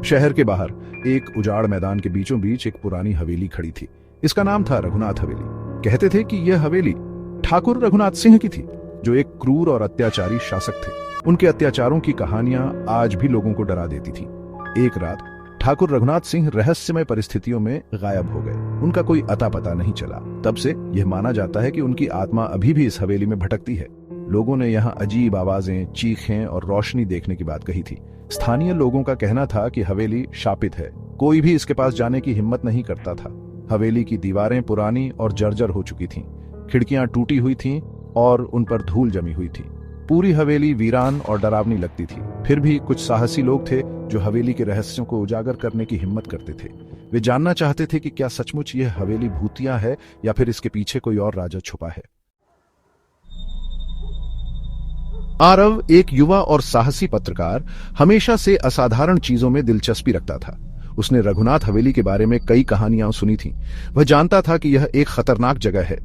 शहर के बाहर एक उजाड़ मैदान के बीचों बीच एक पुरानी हवेली खड़ी थी। इसका नाम था रघुनाथ हवेली। कहते थे कि यह हवेली ठाकुर रघुनाथ सिंह की थी, जो एक क्रूर और अत्याचारी शासक थे। उनके अत्याचारों की कहानियां आज भी लोगों को डरा देती थी। एक रात ठाकुर रघुनाथ सिंह रहस्यमय परिस्थितियों में गायब हो गए। उनका कोई अता पता नहीं चला। तब से यह माना जाता है कि उनकी आत्मा अभी भी इस हवेली में भटकती है। लोगों ने यहाँ अजीब आवाजें, चीखें और रोशनी देखने की बात कही थी। स्थानीय लोगों का कहना था कि हवेली शापित है, कोई भी इसके पास जाने की हिम्मत नहीं करता था। हवेली की दीवारें पुरानी और जर्जर हो चुकी थीं, खिड़कियां टूटी हुई थीं और उन पर धूल जमी हुई थी। पूरी हवेली वीरान और डरावनी लगती थी। फिर भी कुछ साहसी लोग थे जो हवेली के रहस्यों को उजागर करने की हिम्मत करते थे। वे जानना चाहते थे कि क्या सचमुच यह हवेली भूतिया है या फिर इसके पीछे कोई और राजा छुपा है। आरव एक युवा और साहसी पत्रकार हमेशा से असाधारण चीजों में दिलचस्पी रखता था। उसने रघुनाथ हवेली के बारे में कई कहानियां सुनी थीं। वह जानता था कि यह एक खतरनाक जगह है,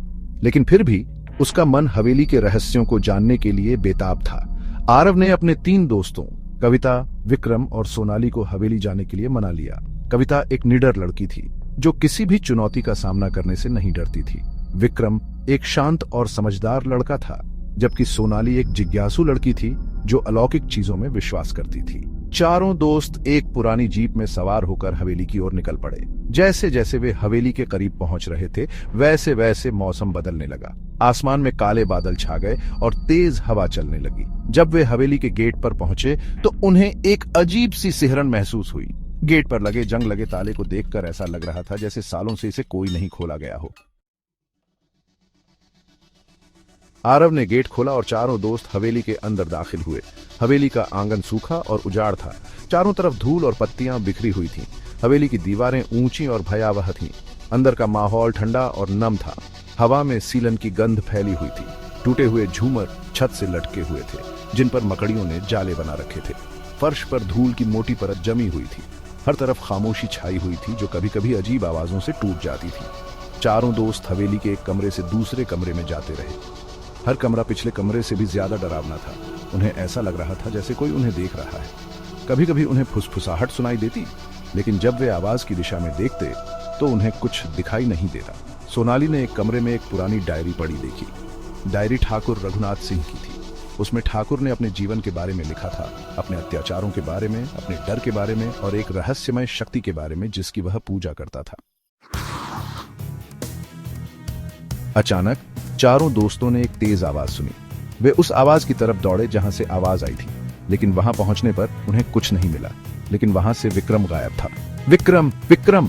लेकिन फिर भी उसका मन हवेली के रहस्यों को जानने के लिए बेताब था। आरव ने अपने 3 दोस्तों कविता, विक्रम और सोनाली को हवेली जाने के लिए मना लिया। कविता एक निडर लड़की थी जो किसी भी चुनौती का सामना करने से नहीं डरती थी। विक्रम एक शांत और समझदार लड़का था, जबकि सोनाली एक जिज्ञासु लड़की थी जो अलौकिक चीजों में विश्वास करती थी। चारों दोस्त एक पुरानी जीप में सवार होकर हवेली की ओर निकल पड़े। जैसे जैसे वे हवेली के करीब पहुंच रहे थे, वैसे वैसे मौसम बदलने लगा। आसमान में काले बादल छा गए और तेज हवा चलने लगी। जब वे हवेली के गेट पर पहुंचे तो उन्हें एक अजीब सी सिहरन महसूस हुई। गेट पर लगे जंग लगे ताले को देखकर ऐसा लग रहा था जैसे सालों से इसे कोई नहीं खोला गया हो। आरव ने गेट खोला और चारों दोस्त हवेली के अंदर दाखिल हुए। हवेली का आंगन सूखा और उजाड़ था। चारों तरफ धूल और पत्तियां बिखरी हुई थीं। हवेली की दीवारें ऊंची और भयावह थीं। अंदर का माहौल ठंडा और नम था। हवा में सीलन की गंध फैली हुई थी। टूटे हुए झूमर छत से लटके हुए थे, जिन पर मकड़ियों ने जाले बना रखे थे। फर्श पर धूल की मोटी परत जमी हुई थी। हर तरफ खामोशी छाई हुई थी जो कभी कभी अजीब आवाजों से टूट जाती थी। चारों दोस्त हवेली के एक कमरे से दूसरे कमरे में जाते रहे। हर कमरा पिछले कमरे से भी ज्यादा डरावना था। उन्हें ऐसा लग रहा था जैसे कोई उन्हें देख रहा है। कभी कभी उन्हें फुसफुसाहट सुनाई देती, लेकिन जब वे आवाज की दिशा में देखते तो उन्हें कुछ दिखाई नहीं देता। सोनाली ने एक कमरे में एक पुरानी डायरी पड़ी देखी। डायरी ठाकुर रघुनाथ सिंह की थी। उसमें ठाकुर ने अपने जीवन के बारे में लिखा था, अपने अत्याचारों के बारे में, अपने डर के बारे में और एक रहस्यमय शक्ति के बारे में जिसकी वह पूजा करता था। अचानक चारों दोस्तों ने एक तेज आवाज सुनी। वे उस आवाज की तरफ दौड़े जहां से आवाज आई थी, लेकिन वहां पहुंचने पर उन्हें कुछ नहीं मिला। लेकिन वहां से विक्रम गायब था। विक्रम, विक्रम!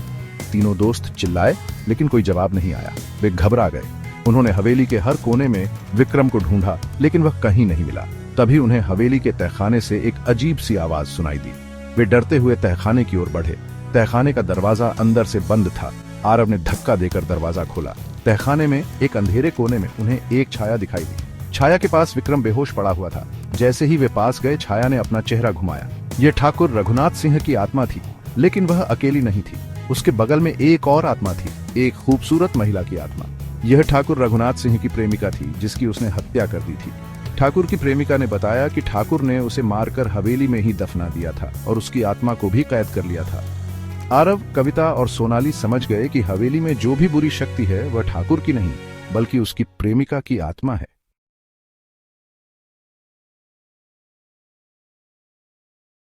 तीनों दोस्त चिल्लाए, लेकिन कोई जवाब नहीं आया। वे घबरा गए। उन्होंने हवेली के हर कोने में विक्रम को ढूंढा, लेकिन वह कहीं नहीं मिला। तभी उन्हें हवेली के तहखाने से एक अजीब सी आवाज सुनाई दी। वे डरते हुए तहखाने की ओर बढ़े। तहखाने का दरवाजा अंदर से बंद था। आरव ने धक्का देकर दरवाजा खोला। तहखाने में एक अंधेरे कोने में उन्हें एक छाया दिखाई दी। छाया के पास विक्रम बेहोश पड़ा हुआ था। जैसे ही वे पास गए, छाया ने अपना चेहरा घुमाया। यह ठाकुर रघुनाथ सिंह की आत्मा थी, लेकिन वह अकेली नहीं थी। उसके बगल में एक और आत्मा थी, एक खूबसूरत महिला की आत्मा। यह ठाकुर रघुनाथ सिंह की प्रेमिका थी, जिसकी उसने हत्या कर दी थी। ठाकुर की प्रेमिका ने बताया कि ठाकुर ने उसे मारकर हवेली में ही दफना दिया था और उसकी आत्मा को भी कैद कर लिया था। आरव, कविता और सोनाली समझ गए कि हवेली में जो भी बुरी शक्ति है वह ठाकुर की नहीं, बल्कि उसकी प्रेमिका की आत्मा है।